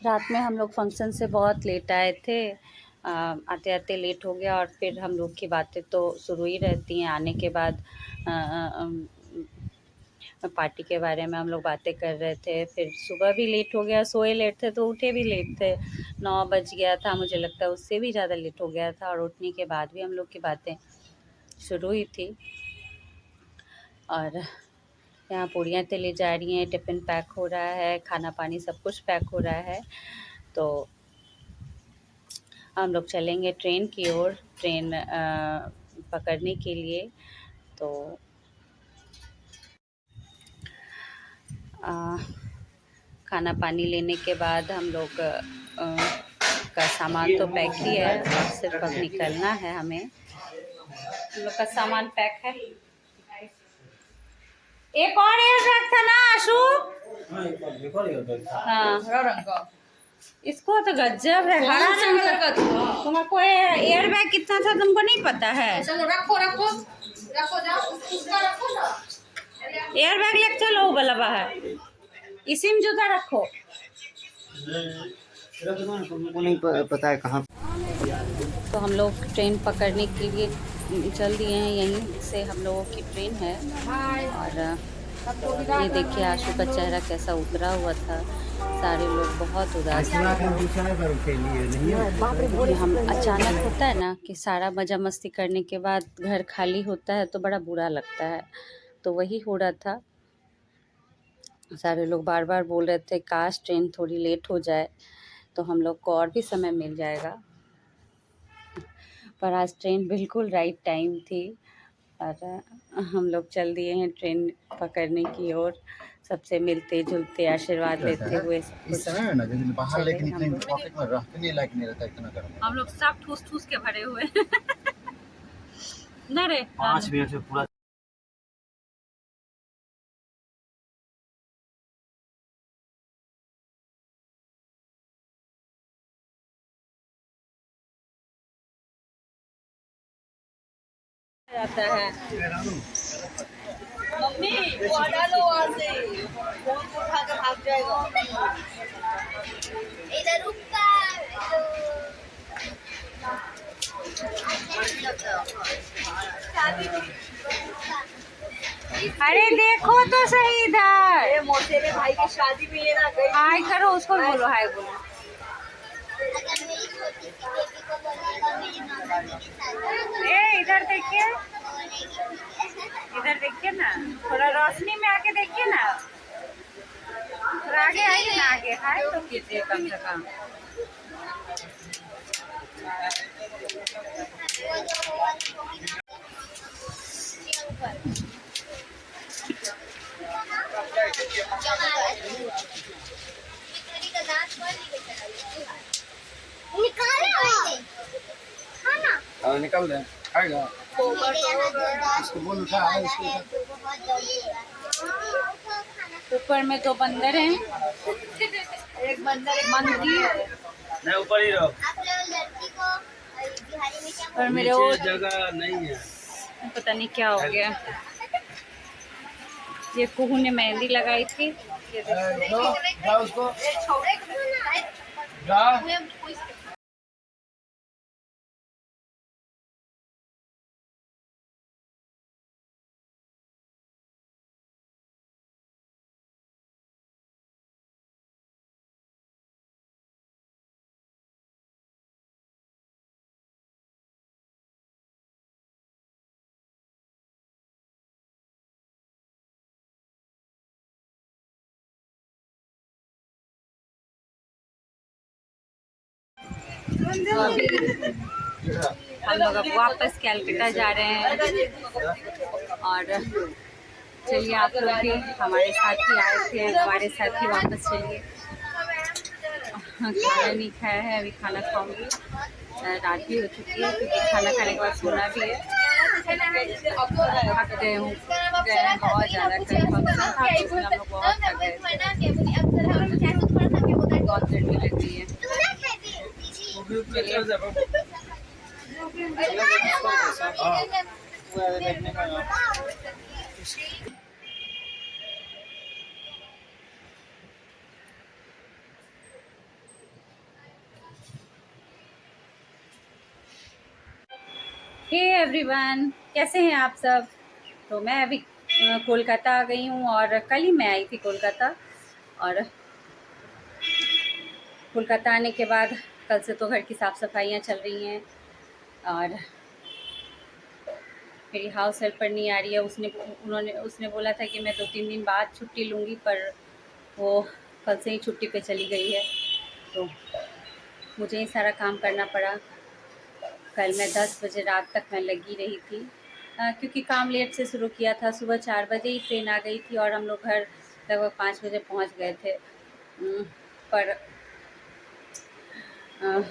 रात में हम लोग फंक्शन से बहुत लेट आए थे। आते आते लेट हो गया और फिर हम लोग की बातें तो शुरू ही रहती हैं आने के बाद। पार्टी के बारे में हम लोग बातें कर रहे थे, फिर सुबह भी लेट हो गया, सोए लेट थे तो उठे भी लेट थे। 9 बज गया था, मुझे लगता है उससे भी ज़्यादा लेट हो गया था, और उठने के बाद भी हम लोग की बातें शुरू हुई थी। और यहाँ पूड़ियाँ तली जा रही हैं, टिफ़िन पैक हो रहा है, खाना पानी सब कुछ पैक हो रहा है। तो हम लोग चलेंगे ट्रेन की ओर, ट्रेन पकड़ने के लिए। तो खाना पानी लेने के बाद हम लोग का सामान तो पैक ही है, और सिर्फ अब निकलना है हमें। हम लोग का सामान पैक है। एक और एयर बैग था ना आशु? हाँ, इसको तो गजब है, हरा रंग का। तुमको एयर बैग कितना था तुमको नहीं पता है? रखो रखो रखो, जाओ उसका रखो ना। एयर बैग लेके चलो, वो वाला बाहर इसी में जूता रखो। को नहीं पता है कहाँ। तो हम लोग ट्रेन पकड़ने के लिए चल दिए हैं, यहीं से हम लोगों की ट्रेन है। और ये देखिए आशु का चेहरा कैसा उतरा हुआ था, सारे लोग बहुत उदास थे। हम अचानक होता है ना कि सारा मज़ा मस्ती करने के बाद घर खाली होता है तो बड़ा बुरा लगता है, तो वही हो रहा था। सारे लोग बार बार बोल रहे थे काश ट्रेन थोड़ी लेट हो जाए तो हम लोग को और भी समय मिल जाएगा, पर आज ट्रेन बिल्कुल राइट टाइम थी। और हम लोग चल दिए हैं ट्रेन पकड़ने की ओर, सबसे मिलते जुलते आशीर्वाद लेते हुए इस समय में ना जब बाहर लेके चले हम निकलेंगे लोग। पॉकेट में रखने लायक नहीं रहता इतना गर्म। हम लोग सब ठूस ठूस के भरे हुए ना रे 5 मिनट में पूरा जाता है। मम्मी वो हटा लो वहाँ से, फोन उठा कर भाग जाएगा। इधर रुकता अरे देखो तो सही इधर, मोटे भाई की शादी में ये ना गई। हाय करो उसको, बोलो हाय बोलो। अगर मेरी छोटी सी बेटी को बोलेगा मेरी मामा जी के साथ ए इधर देखिए, बोलेगी। इधर देखिए ना, थोड़ा रोशनी में आके देखिए ना, थोड़ा आगे आइए ना, आगे हाय तो कीजिए कम से कम। निकाल दे खाएगा। इसको बोल उठा है इसको। ऊपर में तो बंदर हैं, एक बंदर एक मंकी। नहीं ऊपर ही रहो। आप लोग लड़की को बिहारी में क्या और मेरे नीचे वो जगह नहीं है। पता नहीं क्या हो गया। ये कुहू ने मेहंदी लगाई थी, ये देखो। जा उसको जा। अभी हम लोग अब वापस कैलकाटा जा रहे हैं। और चलिए आप लोग भी हमारे साथ ही आए थे, हमारे साथ ही वापस चलिए। खाना नहीं खाया है, अभी खाना खाऊंगी। रात भी हो चुकी है क्योंकि खाना खाने के बाद सोना भी है। थक गए हूँ, बहुत ज़्यादा कल फंक्शन था तो उसमें हम लोग बहुत थक गए थे, बहुत गर्मी लग रही है। हे एवरीवन, कैसे हैं आप सब। तो मैं अभी कोलकाता आ गई हूँ और कल ही मैं आई थी कोलकाता। और कोलकाता आने के बाद कल से तो घर की साफ़ सफाइयाँ चल रही हैं। और मेरी हाउस हेल्पर नहीं आ रही है। उसने बोला था कि मैं 2-3 दिन बाद छुट्टी लूँगी, पर वो कल से ही छुट्टी पे चली गई है। तो मुझे ही सारा काम करना पड़ा। कल मैं 10 बजे रात तक मैं लगी रही थी, क्योंकि काम लेट से शुरू किया था। सुबह 4 बजे ही ट्रेन आ गई थी और हम लोग घर लगभग 5 बजे पहुंच गए थे। पर अ,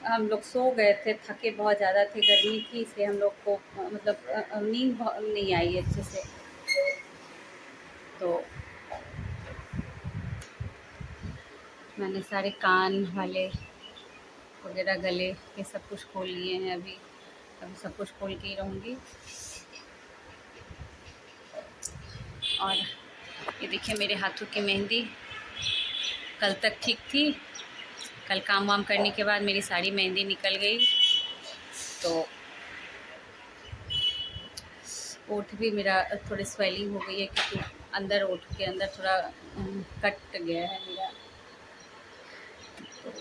हम लोग सो गए थे, थके बहुत ज़्यादा थे, गर्मी थी, इसलिए हम लोग को मतलब नींद नहीं आई अच्छे से। तो मैंने सारे कान वाले वगैरह, गले ये सब कुछ खोल लिए हैं। अभी सब कुछ खोल के ही रहूँगी। और ये देखिए मेरे हाथों की मेहंदी कल तक ठीक थी। कल काम वाम करने के बाद मेरी सारी मेहंदी निकल गई। तो ओठ भी मेरा थोड़ी स्वेलिंग हो गई है, क्योंकि अंदर ओठ के अंदर थोड़ा कट गया है मेरा। तो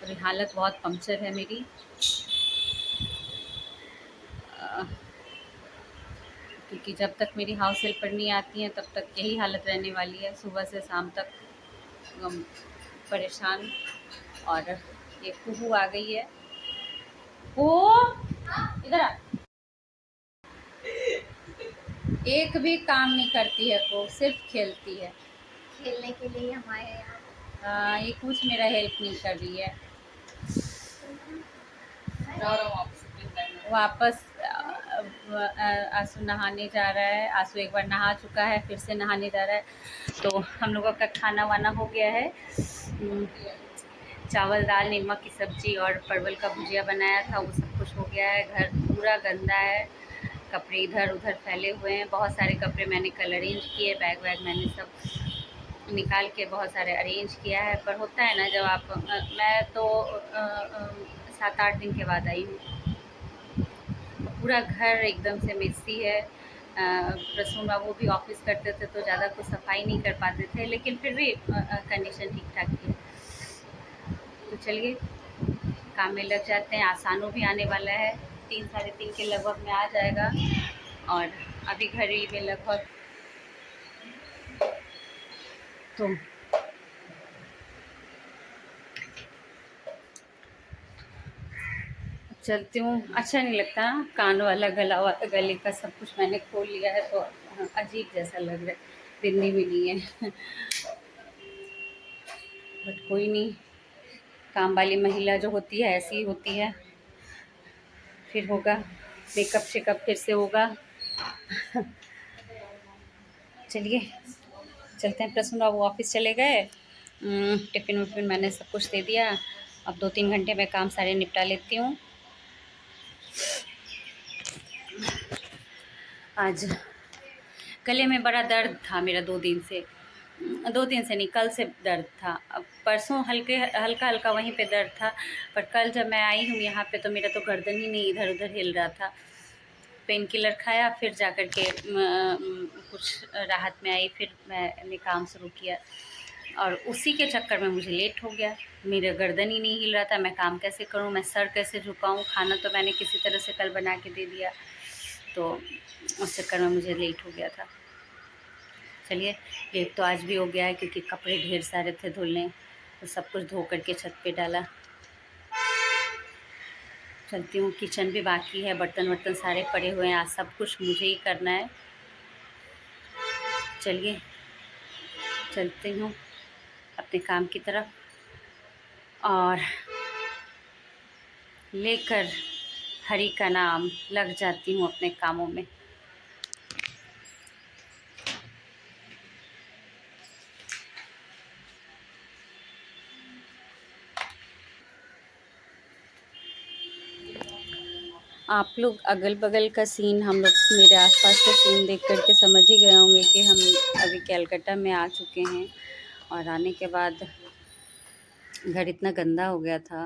अभी हालत बहुत पंक्चर है मेरी। अ, क्योंकि जब तक मेरी हाउस हेल्पर नहीं आती हैं तब तक यही हालत रहने वाली है, सुबह से शाम तक परेशान। और ये कुहू आ गई है। ओ इधर आ। एक भी काम नहीं करती है, वो सिर्फ खेलती है। खेलने के लिए हम आए हैं यहाँ। हाँ, ये कुछ मेरा हेल्प नहीं कर रही है। वापस आंसू नहाने जा रहा है। आंसू एक बार नहा चुका है, फिर से नहाने जा रहा है। तो हम लोगों का खाना वाना हो गया है। चावल दाल नीमक की सब्ज़ी और परवल का भुजिया बनाया था, वो सब कुछ हो गया है। घर पूरा गंदा है, कपड़े इधर उधर फैले हुए हैं। बहुत सारे कपड़े मैंने कल अरेंज किए, बैग वैग मैंने सब निकाल के बहुत सारे अरेंज किया है। पर होता है ना, जब आप मैं तो 7-8 दिन के बाद आई हूँ। पूरा घर एकदम से मेसी है। रसूल बाबू भी ऑफिस करते थे तो ज़्यादा कुछ सफाई नहीं कर पाते थे, लेकिन फिर भी कंडीशन ठीक ठाक थी। तो चलिए काम में लग जाते हैं। आसानों भी आने वाला है, 3-3:30 के लगभग में आ जाएगा। और अभी घड़ी में लगभग तो चलती हूँ। अच्छा नहीं लगता ना, कान वाला गले का सब कुछ मैंने खोल लिया है, तो अजीब जैसा लग रहा है। बिंदी भी नहीं है। बट कोई नहीं, काम वाली महिला जो होती है ऐसी ही होती है। फिर होगा मेकअप शेकअप, फिर से होगा। चलिए चलते हैं। प्रसून बाबू ऑफिस चले गए। टिफ़िन विफ़िन मैंने सब कुछ दे दिया। अब 2-3 घंटे में काम सारे निपटा लेती हूँ। आज गले में बड़ा दर्द था मेरा 2 दिन से। 2 दिन से नहीं, कल से दर्द था। अब परसों हल्का हल्का वहीं पे दर्द था, पर कल जब मैं आई हूँ यहाँ पे तो मेरा तो गर्दन ही नहीं इधर उधर हिल रहा था। पेन किलर खाया, फिर जा कर के कुछ राहत में आई, फिर मैंने काम शुरू किया। और उसी के चक्कर में मुझे लेट हो गया। मेरा गर्दन ही नहीं हिल रहा था, मैं काम कैसे करूँ, मैं सर कैसे झुकाऊँ। खाना तो मैंने किसी तरह से कल बना के दे दिया, तो उस चक्कर में मुझे लेट हो गया था। चलिए लेट तो आज भी हो गया है, क्योंकि कपड़े ढेर सारे थे धुलने, तो सब कुछ धो करके छत पे डाला। चलती हूँ। किचन भी बाकी है, बर्तन वर्तन सारे पड़े हुए हैं, आज सब कुछ मुझे ही करना है। चलिए चलती हूँ अपने काम की तरफ और लेकर हरि का नाम लग जाती हूँ अपने कामों में। आप लोग अगल बगल का सीन, हम लोग मेरे आसपास का सीन देख कर के समझ ही गए होंगे कि हम अभी कैलकाटा में आ चुके हैं। और आने के बाद घर इतना गंदा हो गया था,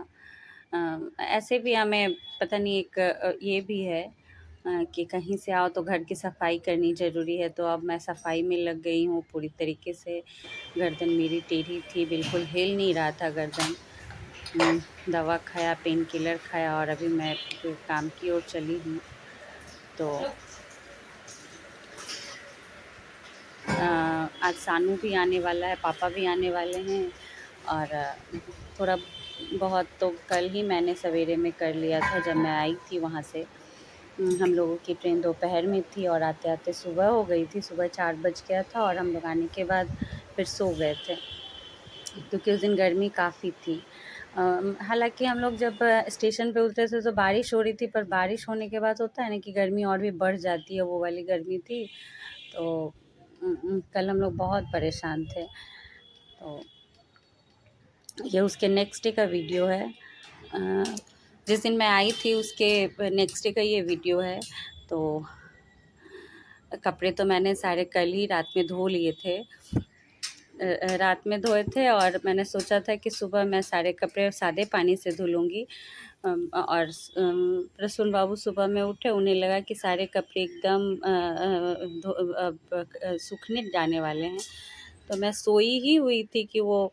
ऐसे भी हमें पता नहीं एक ये भी है कि कहीं से आओ तो घर की सफाई करनी ज़रूरी है, तो अब मैं सफाई में लग गई हूँ पूरी तरीके से। गर्दन मेरी टेढ़ी थी, बिल्कुल हिल नहीं रहा था गर्दन। दवा खाया, पेन किलर खाया और अभी मैं फिर काम की ओर चली हूँ। तो आज सानू भी आने वाला है, पापा भी आने वाले हैं और थोड़ा बहुत तो कल ही मैंने सवेरे में कर लिया था जब मैं आई थी वहाँ से। हम लोगों की ट्रेन दोपहर में थी और आते-आते सुबह हो गई थी, सुबह 4 बज गया था और हम लोग आने के बाद फिर सो गए थे, क्योंकि उस दिन गर्मी काफ़ी थी। हालाँकि हम लोग जब स्टेशन पे उतरे थे तो बारिश हो रही थी, पर बारिश होने के बाद होता है ना कि गर्मी और भी बढ़ जाती है, वो वाली गर्मी थी। तो कल हम लोग बहुत परेशान थे। तो ये उसके नेक्स्ट डे का वीडियो है। जिस दिन मैं आई थी उसके नेक्स्ट डे का ये वीडियो है। तो कपड़े तो मैंने सारे कल ही रात में धो लिए थे। रात में धोए थे और मैंने सोचा था कि सुबह मैं सारे कपड़े सादे पानी से धुलूँगी। और प्रसून बाबू सुबह में उठे, उन्हें लगा कि सारे कपड़े एकदम सूखने जाने वाले हैं। तो मैं सोई ही हुई थी कि वो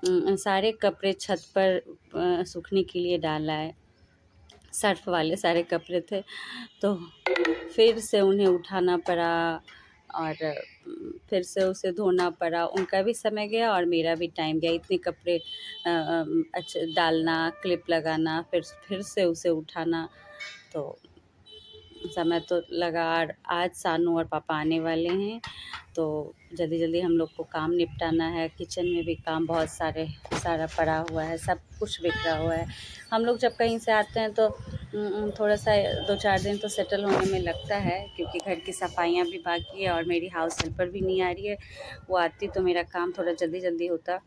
सारे कपड़े छत पर सूखने के लिए डाला है। सर्फ़ वाले सारे कपड़े थे, तो फिर से उन्हें उठाना पड़ा और फिर से उसे धोना पड़ा। उनका भी समय गया और मेरा भी टाइम गया। इतने कपड़े अच्छा डालना, क्लिप लगाना, फिर से उसे उठाना, तो समय तो लगा। और आज सानू और पापा आने वाले हैं, तो जल्दी-जल्दी हम लोग को काम निपटाना है। किचन में भी काम बहुत सारा पड़ा हुआ है, सब कुछ बिखरा हुआ है। हम लोग जब कहीं से आते हैं तो थोड़ा-सा 2-4 दिन तो सेटल होने में लगता है, क्योंकि घर की सफाइयाँ भी बाकी है और मेरी हाउस हेल्पर भी नहीं आ रही है। वो आती तो मेरा काम थोड़ा जल्दी-जल्दी होता।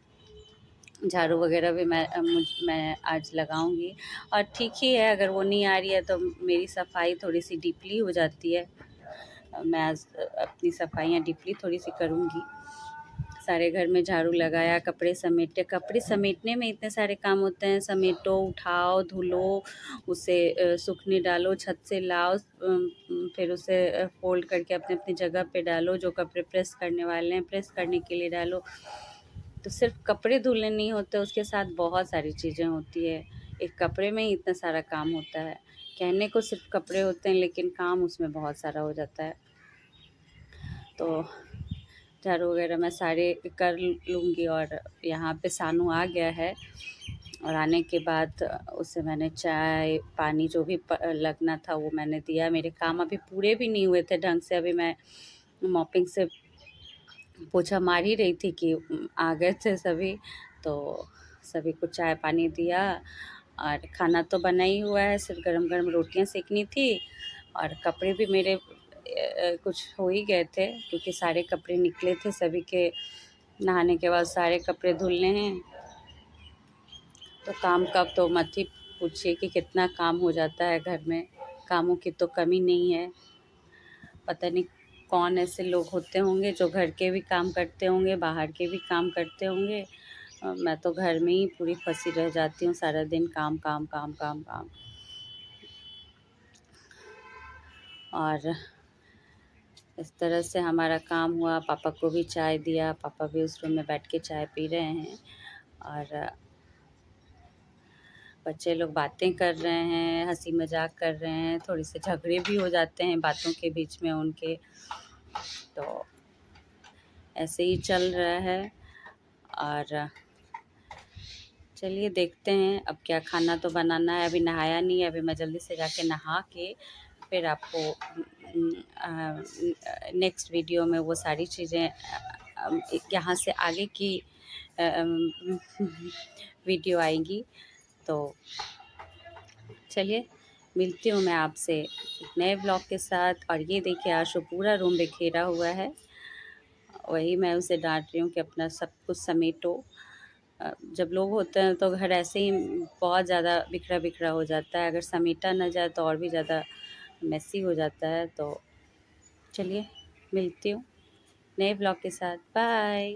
झाड़ू वगैरह भी मैं आज लगाऊंगी। और ठीक ही है, अगर वो नहीं आ रही है तो मेरी सफाई थोड़ी सी डीपली हो जाती है। मैं आज अपनी सफाइयाँ डीपली थोड़ी सी करूँगी। सारे घर में झाड़ू लगाया, कपड़े समेटे। कपड़े समेटने में इतने सारे काम होते हैं, समेटो, उठाओ, धुलो, उसे सूखने डालो, छत से लाओ, फिर उसे फोल्ड करके अपने अपनी जगह पे डालो। जो कपड़े प्रेस करने वाले हैं प्रेस करने के लिए डालो। तो सिर्फ कपड़े धुलने नहीं होते, उसके साथ बहुत सारी चीज़ें होती है। एक कपड़े में ही इतना सारा काम होता है। कहने को सिर्फ कपड़े होते हैं, लेकिन काम उसमें बहुत सारा हो जाता है। तो झाड़ू वगैरह मैं सारे कर लूँगी। और यहाँ पे सानू आ गया है और आने के बाद उसे मैंने चाय पानी जो भी लगना था वो मैंने दिया। मेरे काम अभी पूरे भी नहीं हुए थे ढंग से। अभी मैं मॉपिंग से पोछा मार ही रही थी कि आ गए थे सभी, तो सभी को चाय पानी दिया। और खाना तो बना ही हुआ है, सिर्फ गरम-गरम रोटियां सेकनी थी। और कपड़े भी मेरे कुछ हो ही गए थे, क्योंकि सारे कपड़े निकले थे सभी के। नहाने के बाद सारे कपड़े धुलने हैं। तो काम का तो मत ही पूछिए कि कितना काम हो जाता है घर में। कामों की तो कमी नहीं है। पता नहीं कौन ऐसे लोग होते होंगे जो घर के भी काम करते होंगे, बाहर के भी काम करते होंगे। मैं तो घर में ही पूरी फंसी रह जाती हूँ, सारा दिन काम काम काम काम काम। और इस तरह से हमारा काम हुआ। पापा को भी चाय दिया, पापा भी उस रूम में बैठ के चाय पी रहे हैं। और बच्चे लोग बातें कर रहे हैं, हंसी मजाक कर रहे हैं, थोड़ी से झगड़े भी हो जाते हैं बातों के बीच में उनके। तो ऐसे ही चल रहा है। और चलिए देखते हैं अब क्या खाना तो बनाना है। अभी नहाया नहीं है, अभी मैं जल्दी से जाके नहा के फिर आपको नेक्स्ट वीडियो में वो सारी चीज़ें यहाँ से आगे की वीडियो आएंगी। तो चलिए मिलती हूँ मैं आपसे एक नए ब्लॉग के साथ। और ये देखिए आशु पूरा रूम बिखेरा हुआ है, वही मैं उसे डांट रही हूँ कि अपना सब कुछ समेटो। जब लोग होते हैं तो घर ऐसे ही बहुत ज़्यादा बिखरा बिखरा हो जाता है। अगर समेटा ना जाए तो और भी ज़्यादा मेसी हो जाता है। तो चलिए मिलती हूँ नए ब्लॉग के साथ। बाय।